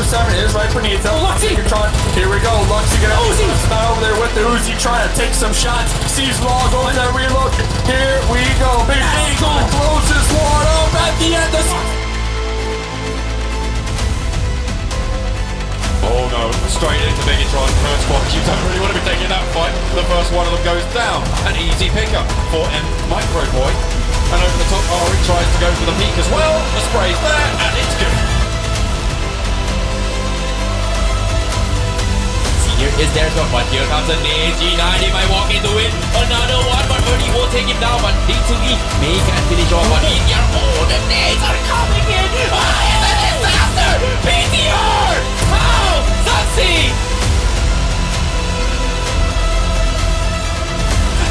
7 is right beneath him. Luxy! Here we go. Luxy gonna Uzi over there with the Uzi trying to take some shots. Sees Law going to reload. Here we go. Big Eagle closes one up at the end. Oh no, straight into Bigatron. First squad. You don't really want to be taking that fight. The first one of them goes down. An easy pickup for Micro Boy. And over the top, Ari tries to go for the peak as well. The spray's there, and it's good. Here is their spot, but here comes a nade. G90 might walk into it. Another one, but Ernie will take him down. But D2E may can finish off. But BTR, oh, the nades are coming in. Ah, it's a disaster. BTR, how? Succeed.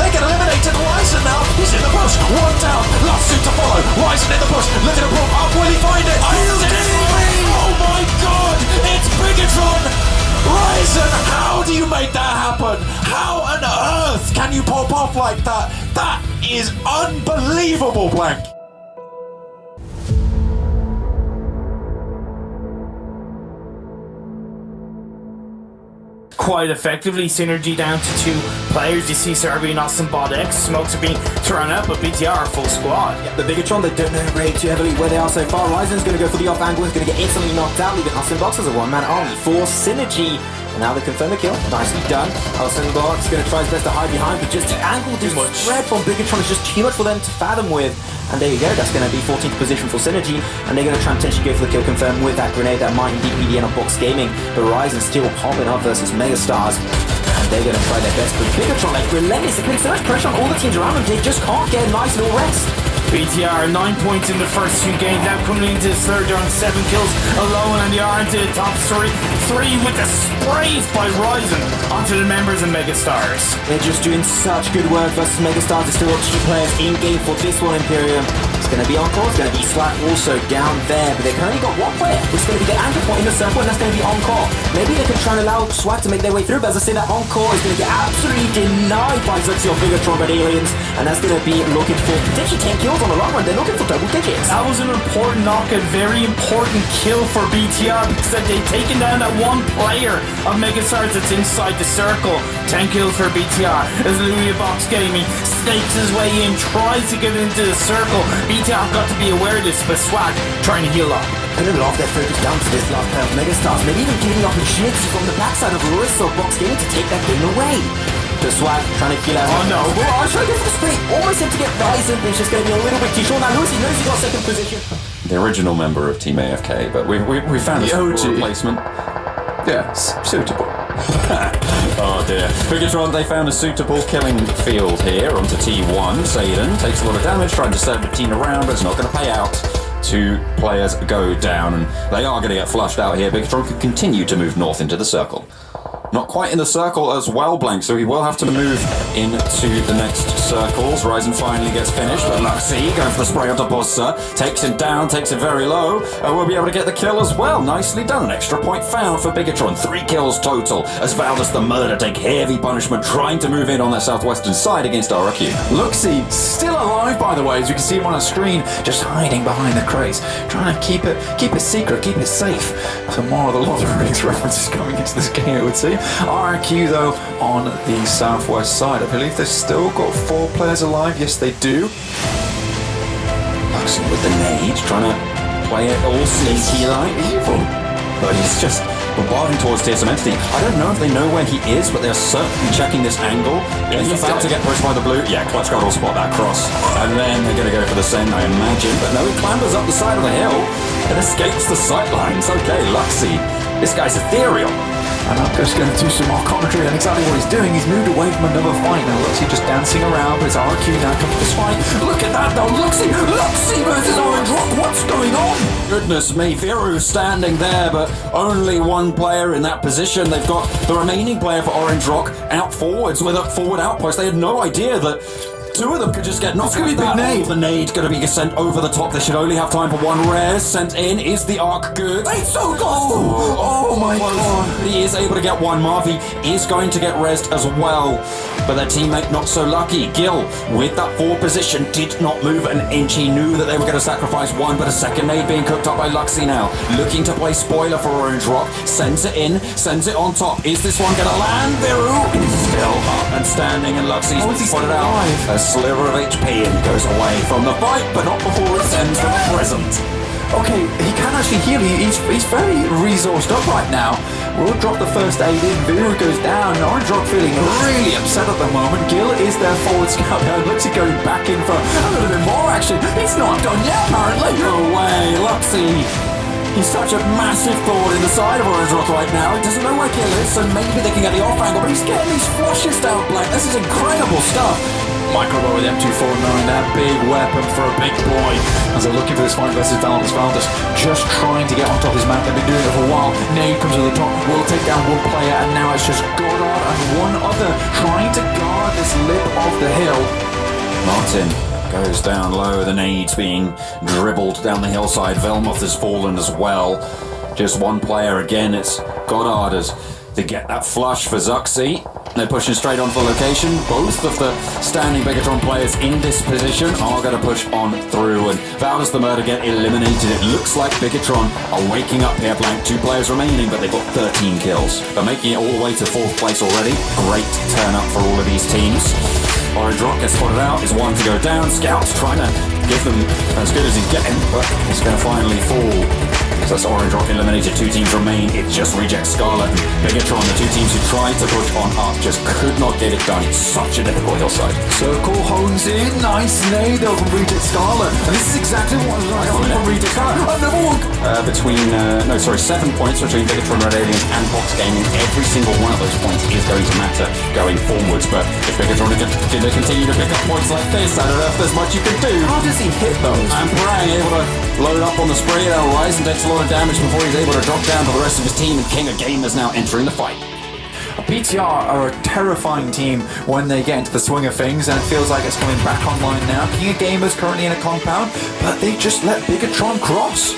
They get eliminated. Ryzen now. He's in the push. One down. Last suit to follow. Ryzen in the push. Looking to pull up. Will he find it? Oh my god. It's Bigatron. Ryzen, how do you make that happen? How on earth can you pop off like that? That is unbelievable, Blank. Quite effectively, synergy down to 2 players. You see Serbi and Austin Bot X. Smokes are being thrown out, but BTR are full squad. The Bigatron, they don't know Ray too heavily where they are so far. Ryzen's going to go for the off angle, is going to get instantly knocked out, leaving Austin Box as a one-man army for synergy. And now they confirm the kill. Nicely done. Austin Box going to try his best to hide behind, but just the angle, this spread from Bigatron is just too much for them to fathom with. And there you go, that's going to be 14th position for synergy, and they're going to try and potentially go for the kill confirm with that grenade that might indeed be the end of Box Gaming. But Ryzen still popping up versus Megastars, and they're going to try their best. But Bigatron, like relentless, they're putting so much pressure on all the teams around them, they just can't get a nice little rest. BTR 9 points in the first 2 games, now coming into his third on 7 kills alone, and they are into the top 3 with the sprays by Ryzen onto the members of Megastars. They're just doing such good work versus Megastars. There's still got 2 players in game for this one, Imperium. It's going to be Encore, it's going to be Swag also down there, but they've currently got 1 player, which is going to be the anchor point in the circle, and that's going to be Encore. Maybe they can try and allow Swag to make their way through, but as I say, that Encore is going to get absolutely denied by Zuxi or Bigatron but Aliens, and that's going to be looking for potentially 10 kills on the long run. They're looking for double digits. That was an important knock, a very important kill for BTR, because they've taken down that 1 player of Megastars that's inside the circle. 10 kills for BTR as Louis Box Gaming stakes his way in, tries to get into the circle. BTR got to be aware of this, but Swag trying to heal up. Putting a lot of their focus down to this last pair of Megastars, maybe even giving the opportunity from the backside of Larissa or Box Gaming to take that game away. The Swag trying to kill out. Oh no! Oh, I'm trying to go for the spray. Almost him to get Ryzen, but it's just going to be a little bit too short. Now Lucy knows he got 2nd position. The original member of Team AFK, but we found a replacement. Yes, suitable. Oh dear. Bigatron, they found a suitable killing field here onto T1. Satan takes a lot of damage, trying to serve the team around, but it's not going to pay out. 2 players go down, and they are going to get flushed out here. Bigatron can continue to move north into the circle. Not quite in the circle as well, Blank, so he will have to move into the next circles. Ryzen finally gets finished, but Luxy going for the spray onto Bossa. Takes him down, takes it very low. We'll be able to get the kill as well. Nicely done. An extra point found for Bigatron. 3 kills total as Valdez the Murder take heavy punishment, trying to move in on that southwestern side against RQ. Luxy still alive, by the way, as you can see him on a screen, just hiding behind the crates, trying to keep it secret, keep it safe. Some more of the Lord of the Rings references coming into this game, it would seem. RQ though on the southwest side. I believe they've still got 4 players alive. Yes, they do. Luxy with the nade, trying to play it all sneaky like evil. But he's just bombarding towards TSM Entity. I don't know if they know where he is, but they're certainly checking this angle. He's about to get pushed by the blue. Yeah, Clutch Guard will spot that cross. And then they're going to go for the send, I imagine. But no, he clambers up the side of the hill and escapes the sightlines. Okay, Luxy. This guy's ethereal. And I'm just going to do some more commentary on exactly what he's doing. He's moved away from another fight. Now Luxy just dancing around, but it's RQ now comes to this fight. Look at that though, Luxy versus Orange Rock. What's going on? Goodness me, Viru standing there, but only 1 player in that position. They've got the remaining player for Orange Rock out forwards with a forward outpost. They had no idea that Two of them could just get knocked. It's gonna be like big that. nade. The nade gonna be sent over the top. They should only have time for one res. Sent in. Is the arc good? It's so good. Oh my god. He is able to get one. Marvy is going to get rezzed as well. But their teammate not so lucky. Gil, with that forward position, did not move an inch. He knew that they were going to sacrifice one, but a second nade being cooked up by Luxy now. Looking to play spoiler for Orange Rock. Sends it in, sends it on top. Is this one going to land? Viru is still up and standing, and Luxy's spotted out. A sliver of HP and goes away from the fight, but not before it ends from the present. Okay, he can actually heal. He's very resourced up right now. We'll drop the first aid in. Viru goes down. Orange Rock feeling really upset at the moment. Gil is their forward scout now. Looks like going back in for a little bit more action. It's not done yet, apparently. No way, Luxy. He's such a massive thorn in the side of Orange Rock right now. He doesn't know where Gil is, so maybe they can get the off angle, but he's getting these flushes down blank. This is incredible stuff. Microbo with M249, that big weapon for a big boy. As they're looking for this fight versus Valdez. Valdez just trying to get on top of his map. They've been doing it for a while. Nade comes to the top, will take down one player, and now it's just Goddard and one other trying to guard this lip of the hill. Martin goes down low. The nade's being dribbled down the hillside. Velmoth has fallen as well. Just one player again. It's Goddard as they get that flush for Zuxi. They're pushing straight onto the location. Both of the standing Bigatron players in this position are going to push on through, and Valdez the Murder get eliminated. It looks like Bigatron are waking up here. Blank, 2 players remaining, but they've got 13 kills. They're making it all the way to 4th place already. Great turn up for all of these teams. Orange Rock gets spotted out, is one to go down. Scouts trying to give them as good as he's getting, but he's going to finally fall. So that's Orange Rock eliminated, 2 teams remain. It just rejects Scarlet and Bigatron. The 2 teams who tried to push on up just could not get it done. It's such a difficult hillside. Circle hones in, nice nade though from Reject Scarlet. And this is exactly what I was from Reject Scarlet. Another one! 7 points between Bigatron, Red Aliens and Box Gaming. Every single one of those points is going to matter going forwards. But if Bigatron are going to continue to pick up points like this, I don't know if there's much you can do. How does he hit those? And Prang able to load up on the spray. Now Ryzen takes a lot of damage before he's able to drop down to the rest of his team, and King of Gamers now entering the fight. BTR are a terrifying team when they get into the swing of things, and it feels like it's coming back online now. King of Gamers currently in a compound, but they just let Bigatron cross.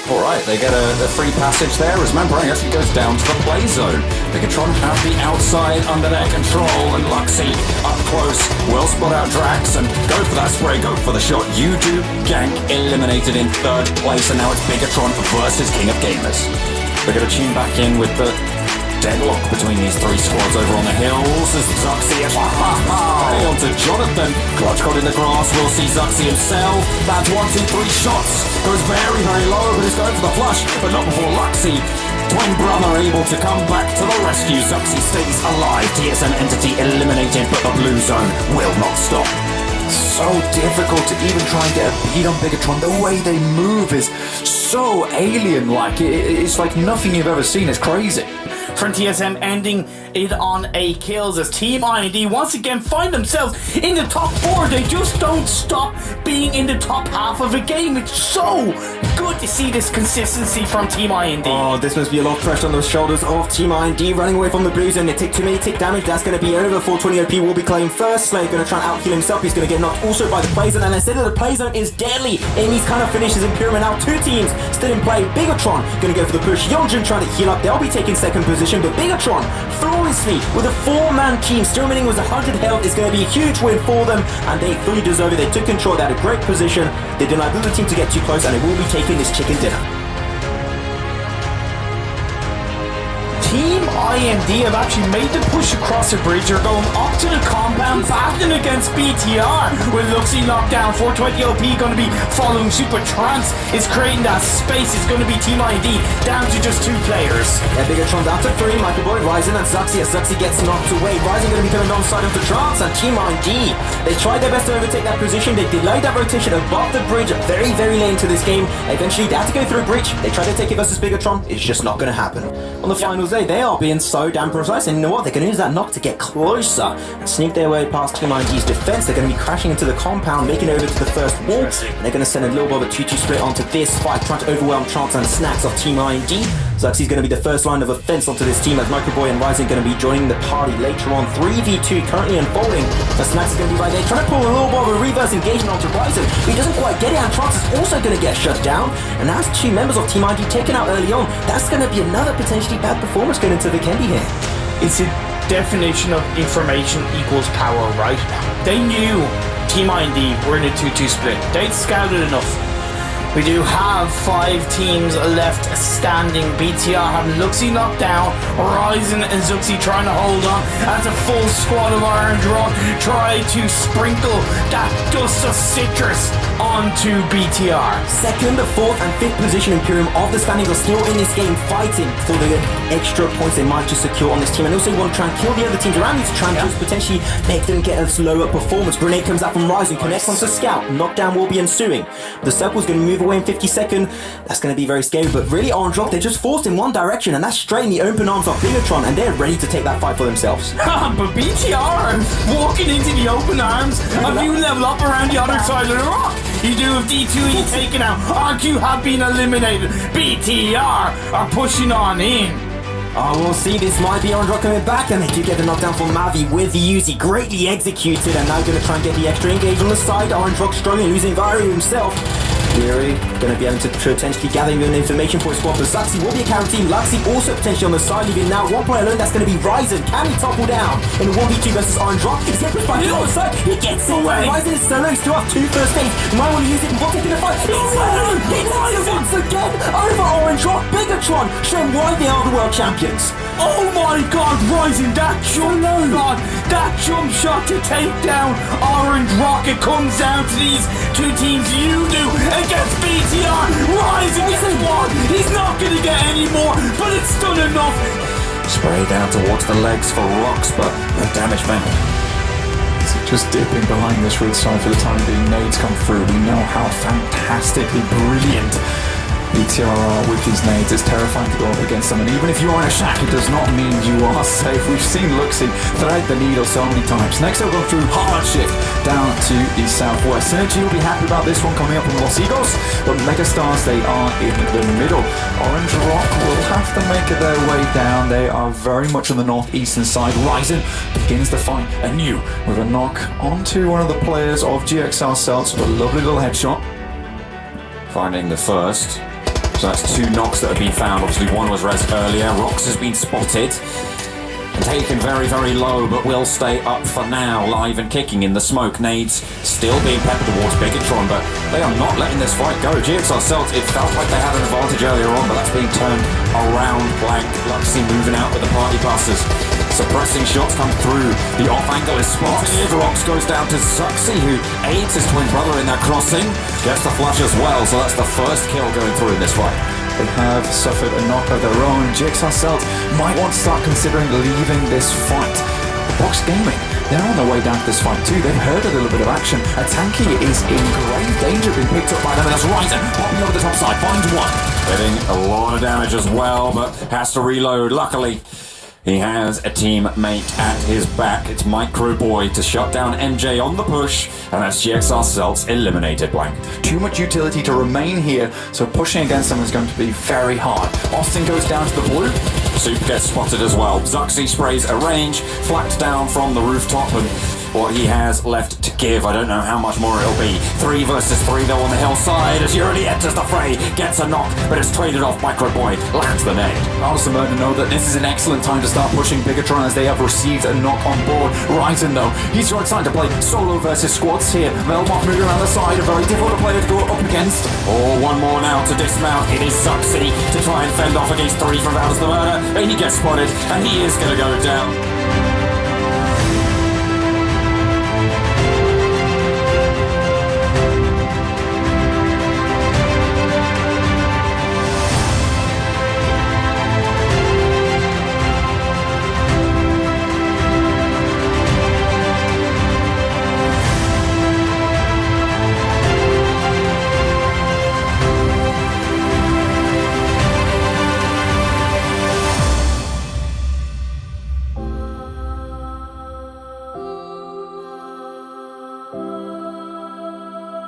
Alright, they get a free passage there as Mambrang actually goes down to the play zone. Bigatron have the outside under their control, and Luxy up close will spot out Drax and go for that spray, go for the shot. You do gank eliminated in 3rd place, and now it's Bigatron versus King of Gamers. They're going to tune back in with the deadlock between these 3 squads over on the hills as Zuxi is onto Jonathan. Clutch caught in the grass. We'll see Zuxi himself. That's 1, 2, 3 shots. Goes very, very low, but he's going for the flush, but not before Luxy. Twin brother able to come back to the rescue. Zuxi stays alive. TSM entity eliminated, but the blue zone will not stop. So difficult to even try and get a beat on Bigatron. The way they move is so alien-like. It's like nothing you've ever seen. It's crazy. From TSM ending it on a kills as Team IND once again find themselves in the top 4. They just don't stop being in the top half of a game. It's so good to see this consistency from Team IND. Oh, this must be a lot of pressure on the shoulders of Team IND, running away from the blue zone. They take too many tick damage. That's going to be over. 420 OP will be claimed first. Slay going to try and out-heal himself. He's going to get knocked also by the play zone, and instead of the play zone is deadly. Amy's kind of finishes in Pyramid now. 2 teams still in play. Bigatron going to go for the push. Yeonjun trying to heal up. They'll be taking 2nd position, but Bigatron flawlessly with a 4-man team still remaining with 100 health is going to be a huge win for them, and they fully deserve it. They took control. They had a great position. They didn't allow the other team to get too close, and they will be taking this chicken dinner. Team IND have actually made the push across the bridge. They're going up to the compound, battling against BTR. With Luxy knocked down, 420 OP going to be following Super Trance. Is creating that space. It's going to be Team IND down to just 2 players. Yeah, Bigatron down to 3. Michael Boyd, Ryzen and Zuxi as Zuxi gets knocked away. Ryzen going to be coming alongside of the Trance, and Team IND, they tried their best to overtake that position. They delayed that rotation above the bridge very, very late into this game. Eventually, they had to go through a breach. They tried to take it versus Bigatron. It's just not going to happen. On the finals day, they are being so damn precise, and you know what? They're going to use that knock to get closer and sneak their way past Team IND's defense. They're going to be crashing into the compound, making it over to the first wall, and they're going to send a little bit of a 2-2 split onto this fight, trying to overwhelm Trance and Snacks of Team IND. Zuxy's going to be the first line of offense onto this team as Microboy and Ryzen going to be joining the party later on. 3v2 currently unfolding. So Snacks is going to be right there trying to pull a little bit of a reverse engagement onto Ryzen. But he doesn't quite get it, and Trunks is also going to get shut down. And that's 2 members of Team ID taken out early on. That's going to be another potentially bad performance going into Vikendi here. It's a definition of information equals power, right? They knew Team ID were in a 2-2 split. They'd scouted enough. We do have 5 teams left standing. BTR having Luxy knocked down. Ryzen and Zuxi trying to hold on as a full squad of Orange Rock try to sprinkle that dust of citrus onto BTR. Second, 4th and 5th position Imperium of the standings are still in this game fighting for the extra points they might just secure on this team, and also want to try and kill the other teams around you to try and just potentially make them get a slower performance. Grenade comes out from Ryzen, connects onto Scout. Knockdown will be ensuing. The circle's going to move away in 52nd. That's going to be very scary, but really Orange Rock, they're just forced in one direction, and that's straight in the open arms of Bigatron, and they're ready to take that fight for themselves. But BTR walking into the open arms of you level up around the other side of the rock. You do have D2E taken out. RQ have been eliminated. BTR are pushing on in. Oh, we'll see. This might be Orange Rock coming back, and they do get the knockdown from Mavi with the Uzi. Greatly executed, and now going to try and get the extra engage on the side. Orange Rock struggling, losing Vario himself. Fury going to be able to potentially gather even information for his squad, but Zuxi will be a carry team. Luxy also potentially on the side, leaving now 1 player alone. That's going to be Ryzen. Can he topple down in 1v2 versus Orange Rock? He's getting pushed by the other side. He gets it. Ryzen is solo. He still has 2 first aids. He might want to use it before taking the fight. He's once again over Orange Rock. Bigatron showing why they are the world champions. Oh my god, Ryzen, that jump shot, that jump shot to take down Orange Rock. It comes down to these 2 teams. You do against BTR. Ryzen gets 1. He's not going to get any more, but it's done enough. Spray down towards the legs for Rocks, but no damage meant. Just dipping behind this root side for the time being. Nades come through. We know how fantastically brilliant BTR are with these nades. It's terrifying to go up against them, and even if you are in a shack, it does not mean you are safe. We've seen Luxy thread the needle so many times. Next they'll go through hard shift down to the southwest. Synergy will be happy about this one coming up from Los Eagles, but Megastars, they are in the middle. Orange Rock will have to make their way down. They are very much on the northeastern side. Ryzen begins the fight anew with a knock onto one of the players of GXL Celts with a lovely little headshot. Finding the first. So that's 2 knocks that have been found. Obviously one was res earlier. Rox has been spotted and taken very, very low, but will stay up for now. Live and kicking in the smoke. Nades still being peppered towards Bigatron, but they are not letting this fight go. GXR Celts, it felt like they had an advantage earlier on, but that's being turned around. Blank. Luxy moving out with the party passes. Suppressing shots come through. The off angle is spotted. Rox goes down to Zuxi, who aids his twin brother in that crossing. Gets the flush as well, so that's the first kill going through in this fight. They have suffered a knock of their own. GXR Celts might want to start considering leaving this fight. Box Gaming, they're on their way down to this fight too. They've heard a little bit of action. A Tanky is in grave danger, being picked up by them, and that's Ryzen popping over the top side, finds 1. Getting a lot of damage as well, but has to reload. Luckily, he has a teammate at his back. It's Microboy to shut down MJ on the push, and that's GXR Celts eliminated. Blank. Too much utility to remain here, so pushing against them is going to be very hard. Austin goes down to the blue. Soup gets spotted as well. Zuxi sprays a range, flapped down from the rooftop, and what he has left to give, I don't know how much more it'll be. 3 versus 3 though on the hillside as Yuri enters the fray, gets a knock, but it's traded off. Microboy lands the nade. Alistair Murder know that this is an excellent time to start pushing Bigatron as they have received a knock on board. Ryzen though, he's trying to play solo versus squads here. Melmoth moving around the side, a very difficult player to go up against. Oh, 1 more now to dismount. It is Zuxi to try and fend off against 3 from Alistair Murder, and he gets spotted, and he is going to go down.